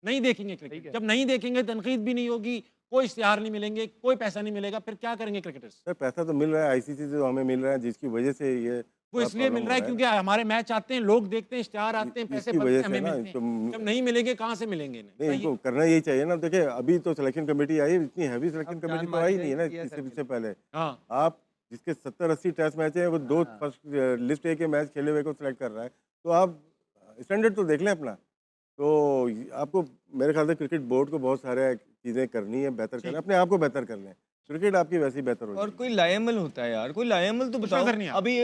नहीं देखेंगे ठीक क्रिकेट। है। जब नहीं देखेंगे तनकीद भी नहीं होगी, कोई इश्तिहार नहीं मिलेंगे, कोई पैसा नहीं मिलेगा, फिर क्या करेंगे क्रिकेटर्स? सर पैसा तो मिल रहा है आईसीसी से, तो हमें मिल रहा है जिसकी वजह से ये वो बड़ा इसलिए मिल प्रॉब्लम रहा है हो क्योंकि हमारे मैच आते हैं, लोग देखते हैं, इश्तिहार आते हैं, पैसे इसकी बनते वजह हैं, से हमें ना, मिलते हैं। तो जब नहीं मिलेंगे कहाँ से मिलेंगे? नहीं, इनको करना यही चाहिए ना। देखिए अभी तो सिलेक्शन कमेटी आई है, इतनी हैवी सिलेक्शन अब कमेटी जान तो आई मारी नहीं है ना गई है इससे सर इससे पहले। हाँ, आप जिसके 70-80 टेस्ट मैच हैं वो 2 फर्स्ट लिस्ट ए के मैच खेले हुए को सिलेक्ट कर रहा है, तो आप स्टैंडर्ड तो देख लें अपना। तो आपको मेरे ख्याल से क्रिकेट बोर्ड को बहुत सारे चीज़ें करनी है, बेहतर करना है, अपने आप को बेहतर कर लें। क्रिकेट आपकी वैसे ही बेहतर हो और जाएगी। कोई लायमल होता है यार, कोई लायमल तो बताओ। नजर नहीं आता। अभी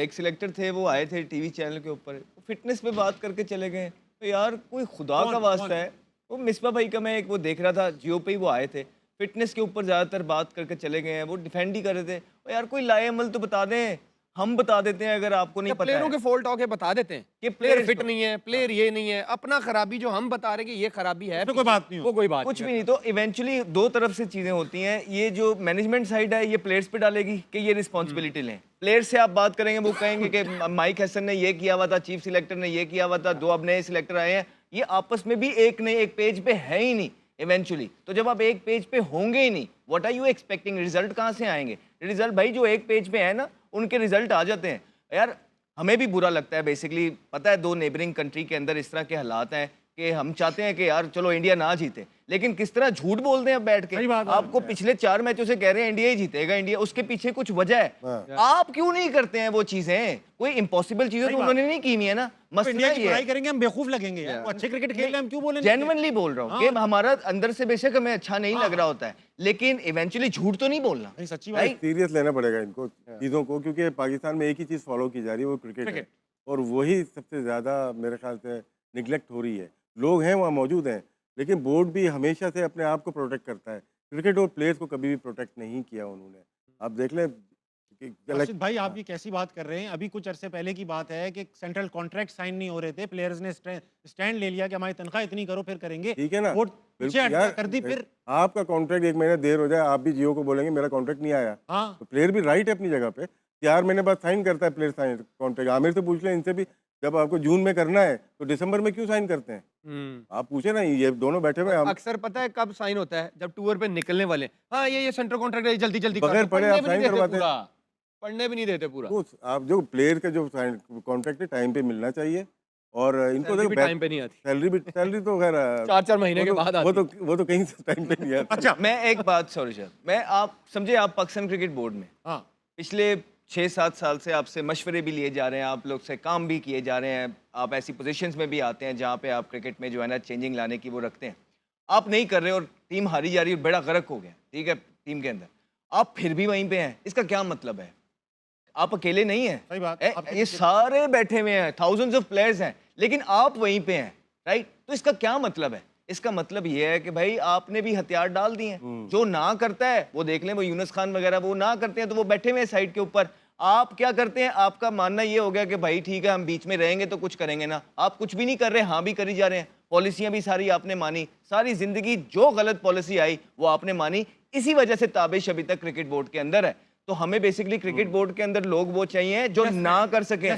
एक सिलेक्टर थे, वो आए थे टीवी चैनल के ऊपर, फिटनेस पे बात करके चले गए। तो यार कोई खुदा कौन- का कौन? वास्ता है। वो मिसबा भाई का मैं एक वो देख रहा था, जियो पे ही वो आए थे, फिटनेस के ऊपर ज़्यादातर बात करके चले गए हैं, वो डिफेंड ही कर रहे थे। और यार कोई लायमल तो बता दें, हम बता देते हैं अगर आपको नहीं पता प्लेयरों है। के फॉल्ट आके बता देते हैं कि कि प्लेयर players फिट को- नहीं है, प्लेयर ये नहीं है, अपना खराबी जो हम बता रहे हैं कि ये खराबी है, उसमें कोई बात नहीं वो कोई बात कुछ नहीं भी नहीं। तो इवेंचुअली दो तरफ से चीजें होती हैं। ये जो मैनेजमेंट साइड है, ये प्लेयर्स पे डालेगी कि ये रिस्पॉन्सिबिलिटी लें। प्लेयर्स से आप बात करेंगे, वो कहेंगे कि माइक हसन ने ये किया हुआ था, चीफ सिलेक्टर ने ये किया हुआ था, 2 अब नए सिलेक्टर आए हैं। ये आपस में भी एक पेज पे है ही नहीं इवेंचुअली। तो जब आप एक पेज पे होंगे ही नहीं, what are you expecting? Result कहाँ से आएंगे? रिजल्ट भाई जो एक पेज पे है ना, उनके रिजल्ट आ जाते हैं। यार हमें भी बुरा लगता है बेसिकली। पता है 2 नेबरिंग कंट्री के अंदर इस तरह के हालात हैं कि हम चाहते हैं कि यार चलो इंडिया ना जीते, लेकिन किस तरह झूठ बोलते हैं अब बैठ के। सही बात है। आपको पिछले 4 मैचों से कह रहे हैं इंडिया ही जीतेगा, इंडिया, उसके पीछे कुछ वजह है। आप क्यों नहीं करते हैं वो चीजें? कोई इम्पॉसिबल चीजें तो उन्होंने नहीं की हुई है ना। तो इंडिया मसला की ये पढ़ाई है, करेंगे हम बेवकूफ लगेंगे यार। वो अच्छे क्रिकेट खेल रहे हैं, हम क्यों बोलेंगे? जेन्युइनली बोल रहा हूँ कि हमारा अंदर से बेशक हमें अच्छा नहीं लग रहा होता है, लेकिन इवेंचुअली झूठ तो नहीं बोलना। नहीं, सच्ची बात है। सीरियस लेना पड़ेगा इनको चीज़ों को, क्योंकि पाकिस्तान में एक ही चीज़ फॉलो की जा रही है, वो क्रिकेट है। क्रिकेट। और वही सबसे ज़्यादा मेरे ख्याल से निगलेक्ट हो रही है। लोग हैं वहाँ मौजूद हैं, लेकिन बोर्ड भी हमेशा से अपने आप को प्रोटेक्ट करता है। क्रिकेट और प्लेयर्स को कभी भी प्रोटेक्ट नहीं किया उन्होंने। आप देख लें राशिद भाई, आप ये कैसी बात कर रहे हैं? अभी कुछ अरसे पहले की बात है कि सेंट्रल कॉन्ट्रैक्ट साइन नहीं हो रहे थे, प्लेयर्स ने स्टैंड ले लिया कि हमारी तनख्वाह इतनी करो फिर करेंगे। ठीक है ना, वो पीछे बिल्कुल यार, कर दी फिर। आपका कॉन्ट्रैक्ट 1 महीना देर हो जाए, आप भी जियो को बोलेंगे मेरा कॉन्ट्रैक्ट नहीं आया, हाँ, तो प्लेयर भी राइट है अपनी जगह पे। 4 महीने बाद साइन करता है प्लेयर साइन कॉन्ट्रैक्ट। आमिर से पूछ लें, इनसे भी, जब आपको जून में करना है तो दिसंबर में क्यों साइन करते हैं? आप पूछे ना, ये दोनों बैठे हुए हैं, हम अक्सर पता है कब साइन होता है? जब टूर पे निकलने वाले हैं। हाँ ये सेंट्रल कॉन्ट्रैक्ट है, जल्दी जल्दी बगैर करो। पढ़े पढ़ने आप भी नहीं sign देते करवाते हैं। पूरा, पढ़ने भी नहीं देते पूरा। तो आप जो प्लेयर का जो कॉन्ट्रैक्ट है टाइम पे मिलना चाहिए। और इनको सैलरी भी देखो टाइम पे नहीं आती, सैलरी तो खैर 4-4 महीने के बाद आती। वो तो कहीं से टाइम पे नहीं आता। अच्छा, मैं एक बात, सॉरी सर, मैं आप समझे, आप पाकिस्तान क्रिकेट बोर्ड में हाँ, पिछले 6-7 साल से आपसे मशवरे भी लिए जा रहे हैं, आप लोग से काम भी किए जा रहे हैं, आप ऐसी पोजीशंस में भी आते हैं जहाँ पे आप क्रिकेट में जो है ना चेंजिंग लाने की वो रखते हैं। आप नहीं कर रहे और टीम हारी जा रही है, बेड़ा गर्क हो गया, ठीक है, टीम के अंदर आप फिर भी वहीं पे हैं। इसका क्या मतलब है? आप अकेले नहीं हैं, सही बात। ये सारे बैठे हुए हैं, थाउजेंड्स ऑफ प्लेयर्स हैं, लेकिन आप वहीं पे हैं, राइट? तो इसका क्या मतलब है? इसका मतलब ये है कि भाई आपने भी हथियार डाल दिए हैं। जो ना करता है वो देख लें, वो यूनुस खान वगैरह वो ना करते हैं तो वो बैठे हुए हैं साइड के ऊपर। आप क्या करते हैं? आपका मानना ये हो गया कि भाई ठीक है हम बीच में रहेंगे तो कुछ करेंगे ना। आप कुछ भी नहीं कर रहे, हाँ भी करी जा रहे हैं। पॉलिसियां भी सारी आपने मानी, सारी जिंदगी जो गलत पॉलिसी आई वो आपने मानी। इसी वजह से ताबिश अभी तक क्रिकेट बोर्ड के अंदर है। तो हमें बेसिकली क्रिकेट बोर्ड के अंदर लोग वो चाहिए जो ना कर सके,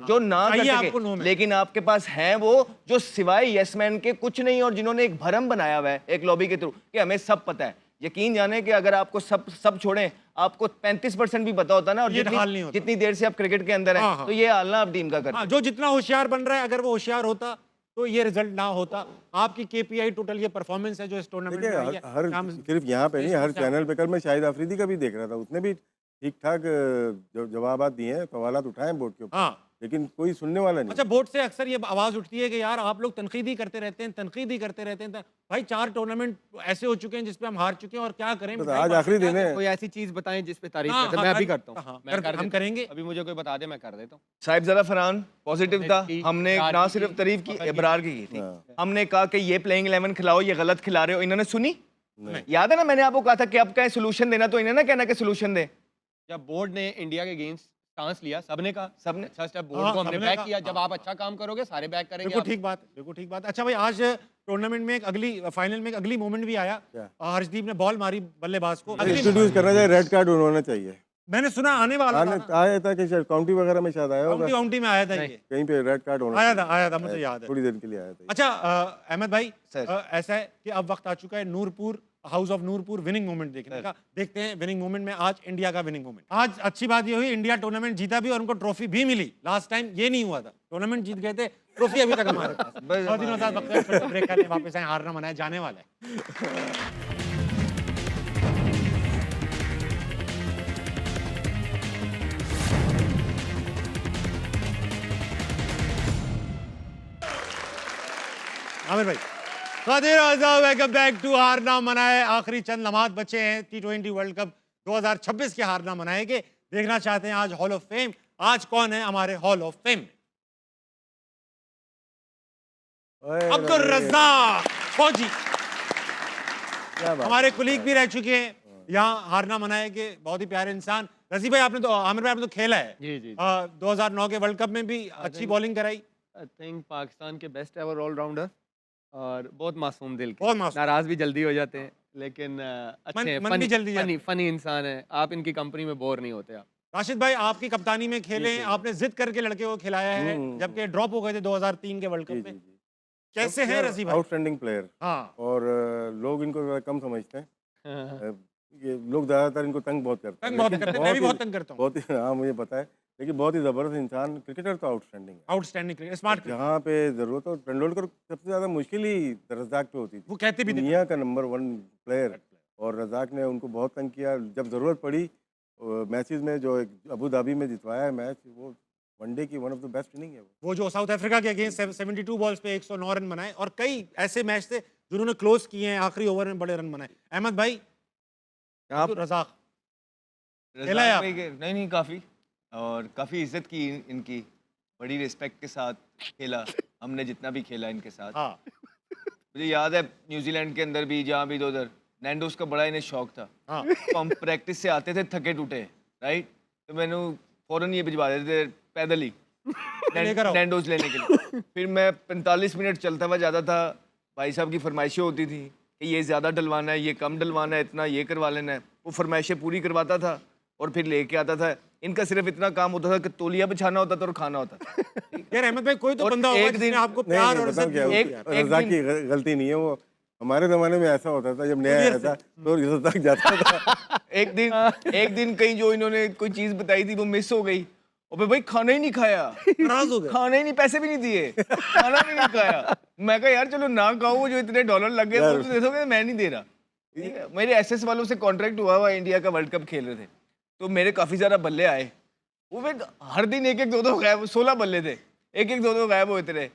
जो ना कर चाहिए आपको no सके, man। लेकिन आपके पास हैं वो जो सिवाय यस मैन के कुछ नहीं, और जिन्होंने एक भरम बनाया हुआ है एक लॉबी के थ्रू कि हमें सब पता है। यकीन जाने कि अगर आपको सब छोड़ें, आपको 35% भी पता होता ना, और ये हाल नहीं होता। जितनी देर से आप क्रिकेट के अंदर हाँ, हैं, हाँ। तो ये हाल ना आप टीम का करते। हाँ, जो जितना होशियार बन रहा है, अगर वो होशियार होता तो ये रिजल्ट ना होता। आपकी केपीआई टोटल ये परफॉर्मेंस है जो इस टूर्नामेंट में आई देखिए है। हर शाम- सिर्फ यहाँ पे नहीं, हर इसमें चैनल पे। कल मैं शाहिद आफरीदी का भी देख रहा था, उसने भी ठीक ठाक जवाब दिए हैं, सवालात उठाए हैं बोर्ड के ऊपर, हाँ, लेकिन कोई सुनने वाला नहीं। अच्छा, बोर्ड से अक्सर ये आवाज उठती है कि यार आप लोग तनकीदी करते रहते हैं, तनकीदी करते रहते हैं। भाई 4 टूर्नामेंट ऐसे हो चुके हैं जिसपे हम हार चुके हैं, और क्या करें? तो आज आखिरी दिन है। कोई ऐसी चीज बताएं जिस पे तारीफ हाँ, करते हैं। हाँ, मैं अभी हाँ, करता हाँ, हूँ, मैं कर हम देता हूँ। करेंगे। अभी मुझे कोई बता दे, मैं कर देता हूँ। साहिब जरा फरहान पॉजिटिव था, की, हमने इब्रार ना की, सिर्फ तारीफ की, फखर की। इब्रार की थी। हाँ। हमने कहा कि ये प्लेइंग 11 खिलाओ, ये गलत खिला रहे हो, इन्होंने सुनी? नहीं। याद है ना, मैंने आपको कहा था कि अब क्या सोल्यूशन देना, तो इन्हें ना कहना कि सोल्यूशन दे। जब बोर्ड ने इंडिया के अगेंस्ट स्टांस लिया, सबने कहा, सबने अच्छा स्टेप हाँ, बोर्ड को हमने सबने बैक कहा, किया। जब हाँ। आप अच्छा काम करोगे सारे बैक करेंगे। बिल्कुल आप- ठीक बात, बिल्कुल ठीक बात। अच्छा भाई, आज टूर्नामेंट में एक अगली फाइनल में एक अगली मोमेंट भी आया। क्या? हर्षदीप ने बॉल मारी बल्लेबाज को। अगली इंट्रोड्यूस करना चाहिए, रेड कार्ड होना चाहिए। मैंने सुना आने वाला था ना। आया था कि शायद काउंटी वगैरह में शायद आया होगा, काउंटी में आया था ये। कहीं पे रेड कार्ड होना आया चाहिए। था, मुझे याद है। थोड़ी देर के लिए आया था। अच्छा अहमद भाई, सर। ऐसा है कि अब वक्त आ चुका है Noorpur, house of Noorpur winning moment देखने का। देखते हैं विनिंग मोमेंट में आज इंडिया का विनिंग मोमेंट। आज अच्छी बात ये हुई, इंडिया टूर्नामेंट जीता भी और उनको ट्रॉफी भी मिली। लास्ट टाइम ये नहीं हुआ था, टूर्नामेंट जीत गए थे, ट्रॉफी अभी तक हमारे पास। बहुत दिनों बाद वक्त ब्रेक करने वापस आए, हारना मनाया जाने वाला है। आमिर भाई, कादिर आज़ा, वेलकम बैक टू हार ना मनाए। आखिरी चंद लम्हात बचे हैं T20 वर्ल्ड कप 2026 के हार ना मनाए के। देखना चाहते हैं आज हॉल ऑफ फेम, आज कौन है हमारे हॉल ऑफ फेम में? अब्दुल रज़ाक फौजी क्या बात हमारे कुलीग भी रह चुके हैं यहाँ हार ना मनाए के, बहुत ही प्यारे इंसान। रजी भाई आपने तो, आमिर भाई आपने तो खेला है जी जी 2009 के वर्ल्ड कप में भी अच्छी बॉलिंग कराई। आई थिंक पाकिस्तान के बेस्ट एवर ऑलराउंडर और बहुत मासूम दिल के, बहुत मासूम। नाराज भी जल्दी हो जाते हैं लेकिन अच्छे हैं, मन भी जल्दी जाता फनी फनी इंसान है। आप इनकी कंपनी में बोर नहीं होते आप। राशिद भाई आपकी कप्तानी में खेले हैं, आपने जिद करके लड़के को खिलाया है जबकि ड्रॉप हो गए थे 2003 के वर्ल्ड जी कप जी में। जी कैसे हैं रजी भाई? Outstanding player. हाँ और लोग इनको ज़रा कम समझते हैं। ये लोग ज़्यादातर इनको तंग बहुत करते हैं। तंग बहुत लेकिन करते हैं, मैं भी ही- बहुत तंग करता हूँ। बहुत ही, हाँ मुझे पता है, लेकिन बहुत ही ज़बरदस्त इंसान, क्रिकेटर तो आउटस्टैंडिंग है। आउटस्टैंडिंग स्मार्ट, जहाँ पे ज़रूरत हो, तेंदुलकर सबसे ज़्यादा मुश्किल ही रज़ाक पे होती थी। वो कहते भी थे दुनिया का नंबर 1 प्लेयर, और रज़ाक ने उनको बहुत तंग किया। जब ज़रूरत पड़ी मैचेस में, जो अबू धाबी में जितवाया है मैच, वो वनडे की one of the best inning है वो। वो जो साउथ अफ्रीका के अगेंस्ट 72 बॉल्स पे 109 रन बनाए, और कई ऐसे मैच थे जिन्होंने क्लोज किए हैं, आखिरी ओवर में बड़े रन बनाए। अहमद भाई, आप रज़ाक खेला है रज़ाक आप? भाई नहीं नहीं काफ़ी, और काफ़ी इज्जत की इनकी, बड़ी रिस्पेक्ट के साथ खेला हमने जितना भी खेला इनके साथ। हाँ मुझे याद है न्यूजीलैंड के अंदर भी, जहाँ भी उधर नैंडोज का बड़ा इन्हें शौक था। हाँ तो हम प्रैक्टिस से आते थे थके टूटे, राइट, तो मैंने फौरन ये भिजवा देते थे पैदल ही लेकर आओ। नैंडोज लेने के लिए। फिर मैं 45 मिनट चलता हुआ जाता था, भाई साहब की फरमाइशें होती थी कि ये ज़्यादा डलवाना है, ये कम डलवाना है, इतना ये करवा लेना है। वो फरमाइशें पूरी करवाता था और फिर लेके आता था। इनका सिर्फ इतना काम होता था कि तौलिया बिछाना होता था और खाना होता था। यार अहमद भाई, कोई तो और बंदा होगा एक जिसने दिन- आपको नहीं, प्यार नहीं, और बताऊं इज्जत क्या, दी एक- होगी। रज़ाक की गलती नहीं है वो। हमारे ज़माने में ऐसा होता था, जब नया आया था तो रज़ाक जाता था। एक दिन कहीं जो इन्होंने कोई चीज़ बताई थी वो मिस हो गई, और फिर भाई खाना ही नहीं खाया, नाराज हो गए। खाना ही नहीं, पैसे भी नहीं दिए, खाना भी नहीं खाया। मैं कहा यार चलो ना खाओ, वो जो इतने डॉलर लग गए वो तो दे दोगे, मैं नहीं दे रहा। ठीक है, मेरे एसएस वालों से कॉन्ट्रैक्ट हुआ इंडिया का वर्ल्ड कप खेल रहे थे, तो मेरे काफ़ी ज़्यादा बल्ले आए। वो फिर हर दिन एक एक दो दो गायब, 16 बल्ले थे, एक एक दो दो गायब होते रहे।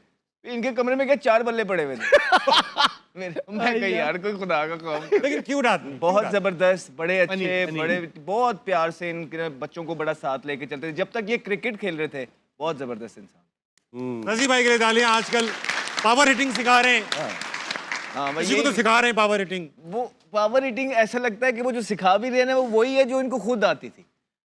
फिर इनके कमरे में क्या 4 बल्ले पड़े हुए थे। मैं कही यार कोई खुदा का काम। लेकिन क्यूट आदमी, बहुत जबरदस्त, बड़े अच्छे, funny. बड़े बहुत प्यार से इनके बच्चों को बड़ा साथ लेके चलते थे जब तक ये क्रिकेट खेल रहे थे। बहुत जबरदस्त इंसान। रजी भाई के लिए तालियां। आजकल पावर हिटिंग सिखा रहे हैं, हाँ भाई, किसी को तो सिखा रहे हैं पावर हिटिंग। वो पावर हिटिंग ऐसा लगता है कि वो जो सिखा भी रहे हैं ना, वो वही है जो इनको खुद आती थी।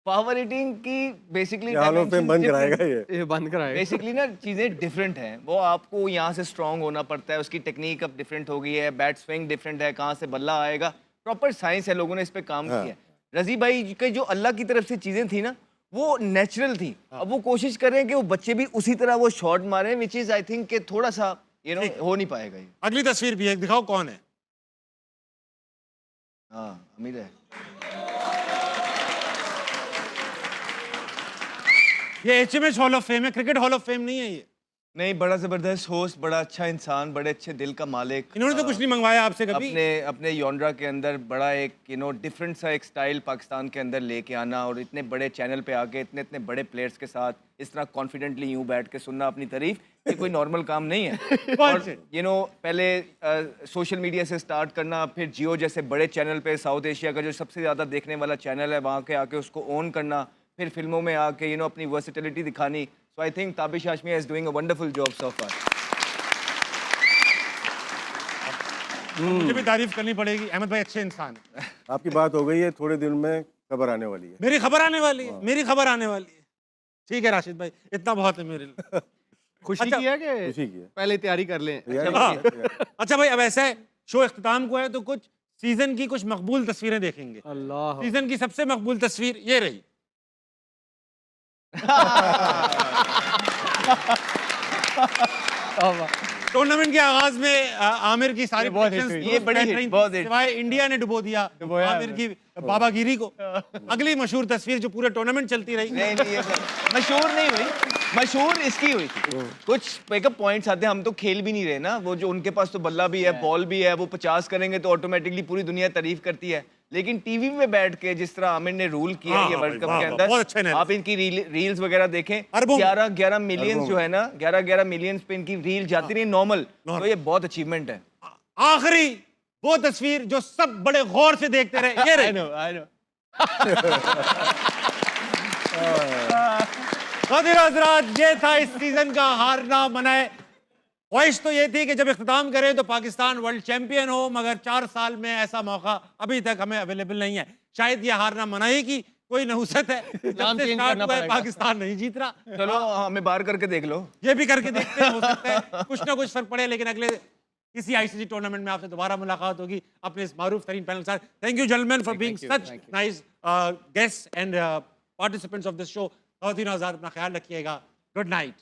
पावर हिटिंग की बेसिकली हॉल ऑफ फेम बंद कराएगा ये। बंद कराए। बेसिकली ना चीज़ें डिफरेंट हैं। वो आपको यहाँ से स्ट्रांग होना पड़ता है, उसकी टेक्निक अब डिफरेंट हो गई है, बैट स्विंग डिफरेंट है, कहाँ से बल्ला आएगा, प्रॉपर साइंस है, लोगों ने इस पे काम किया है। रजी भाई की जो अल्लाह की तरफ से चीज़ें थी ना, वो नेचुरल थी। अब वो कोशिश कर रहे हैं कि वो बच्चे भी उसी तरह वो शॉट मारें, विच इज़ आई थिंक कि थोड़ा सा हो नहीं पाएगा ये। अगली तस्वीर भी है, दिखाओ कौन है। हाँ उम्मीद है। ये HMH हॉल ऑफ फेम है, क्रिकेट हॉल ऑफ फेम नहीं है ये। नहीं, बड़ा ज़बरदस्त होस्ट, बड़ा अच्छा इंसान, बड़े अच्छे दिल का मालिक। इन्होंने तो कुछ नहीं मंगवाया आपसे कभी। अपने योनरा के अंदर बड़ा एक डिफरेंट सा एक स्टाइल पाकिस्तान के अंदर लेके आना, और इतने बड़े चैनल पे आके इतने इतने बड़े प्लेयर्स के साथ इस तरह कॉन्फिडेंटली यूँ बैठ के सुनना अपनी तारीफ, ये कोई नॉर्मल काम नहीं है। और पहले सोशल मीडिया से स्टार्ट करना, फिर जियो जैसे बड़े चैनल पे, साउथ एशिया का जो सबसे ज़्यादा देखने वाला चैनल है, वहाँ के आके उसको ओन करना, फिर फिल्मों में आके अपनी वर्सेटिलिटी दिखानी। So I think Tabish Hashmi is doing a wonderful job so far. मुझे भी तारीफ करनी पड़ेगी, अहमद भाई अच्छे इंसान है। आपकी बात हो गई है, थोड़े दिन में खबर आने वाली है। मेरी खबर आने वाली है, मेरी खबर आने वाली है। ठीक है राशिद भाई, इतना बहुत है मेरे लिए। खुशी अच्छा, किया कि खुशी की है। पहले तैयारी कर लें। अच्छा भाई, अब ऐसा है, शो इख्तिताम को है तो कुछ सीजन की कुछ मकबूल तस्वीरें देखेंगे। अल्लाह, सीजन की सबसे मकबूल तस्वीर ये रही। टूर्नामेंट के आगाज में आमिर की सारी बहुत predictions hit हुई। ये दुरुस्त बड़ी बैठ hit, रही थी, बहुत hit। सिवाय इंडिया ने डुबो दिया आमिर की बाबागिरी को। अगली मशहूर तस्वीर जो पूरे टूर्नामेंट चलती रही। नहीं नहीं, ये सब मशहूर नहीं हुई, मशहूर इसकी हुई थी। कुछ पिकअप पॉइंट्स आते हैं, हम तो खेल भी नहीं रहे ना, वो जो उनके पास तो बल्ला भी है, बॉल भी है, वो 50 करेंगे तो ऑटोमेटिकली पूरी दुनिया तारीफ करती है। लेकिन टीवी में बैठ के जिस तरह आमिर ने रूल किया हाँ, ये हाँ वर्ल्ड भाई, कप वाह, के वाह, अंदर, बहुत अच्छा analysis। आप इनकी रील्स वगैरह देखें, अरबों में। 11 मिलियंस जो है ना, 11 मिलियंस पे इनकी रील जाती रही नॉर्मल, तो ये बहुत अचीवमेंट है। आखिरी वो तस्वीर जो सब बड़े गौर से देखते रहे, ये आई रही। No I know. ख़ातिन हज़रात, ये था इस सीजन का हारना मनाए। ख्वाहिश तो ये थी कि जब इख्तिताम करें तो पाकिस्तान वर्ल्ड चैंपियन हो, मगर 4 साल में ऐसा मौका अभी तक हमें अवेलेबल नहीं है। शायद ये हारना मनाई की कोई नहुसत है। जब से चेंज स्टार्ट करना हुआ है पड़ेगा। पाकिस्तान नहीं जीत रहा। चलो हमें बाहर करके देख लो। ये भी करके देखते हैं, हो सकता है कुछ ना कुछ फर्क पड़े। लेकिन अगले किसी आईसीसी टूर्नामेंट में आपसे दोबारा मुलाकात होगी अपने इस मारूफ तरीन पैनल के साथ। Thank you gentleman for being such nice guests and participants of this show. ख़वातीन और हज़रात, अपना ख्याल रखिएगा। Good night.